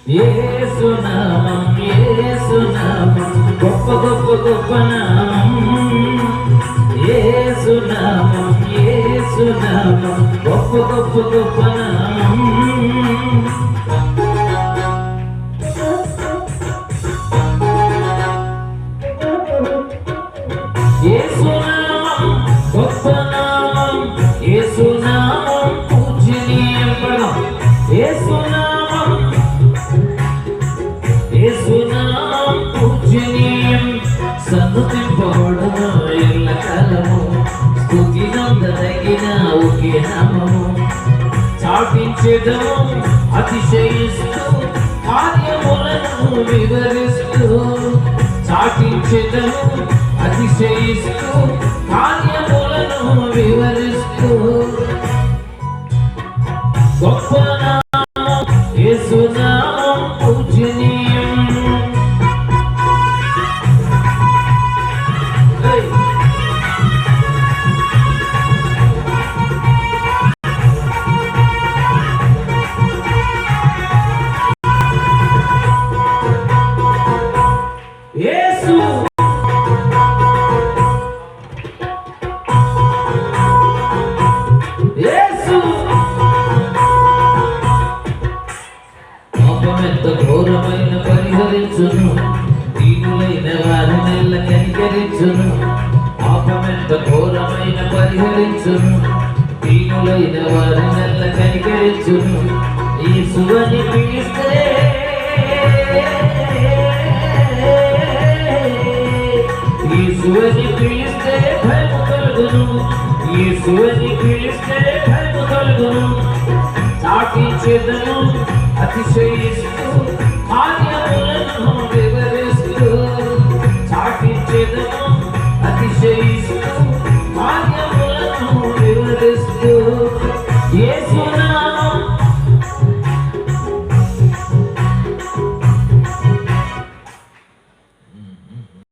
యేసు నామం, యేసు నామం, గొప్ప గొప్ప గొప్ప నామం. యేసు నామం, యేసు నామం, గొప్ప గొప్ప గొప్ప నామం. యేసు నామం గొప్ప నామం, యేసు నామం పూజనీయం. పడదాం. యేసు నామం, యేసు నామం పూజనీయం, సన్నుతింపబడును ఎల్లకాలము. స్తుతి నందదగిన ఒకే నామము, చాటించెదము అతిశయిస్తూ కార్యములను వివరిస్తూ. చాటించెదము అతిశయిస్తూ కార్యములను వివరిస్తూ. గొప్ప నామం యేసు నామం పూజనీయం. యేసు యేసు పాపమెంత ఘోరమైన పరిహరించును, దీనులైన వారినెల్ల కనికరించును. పాపమెంత ఘోరమైన పరిహరించును, దీనులైన వారినెల్ల కనికరించును. యేసువని పిలిస్తే, యేసువని పిలిస్తే భయము కలుగును. యేసువని పిలిస్తే భయము కలుగును. చాటించెదను అతిశయిస్తూ కార్య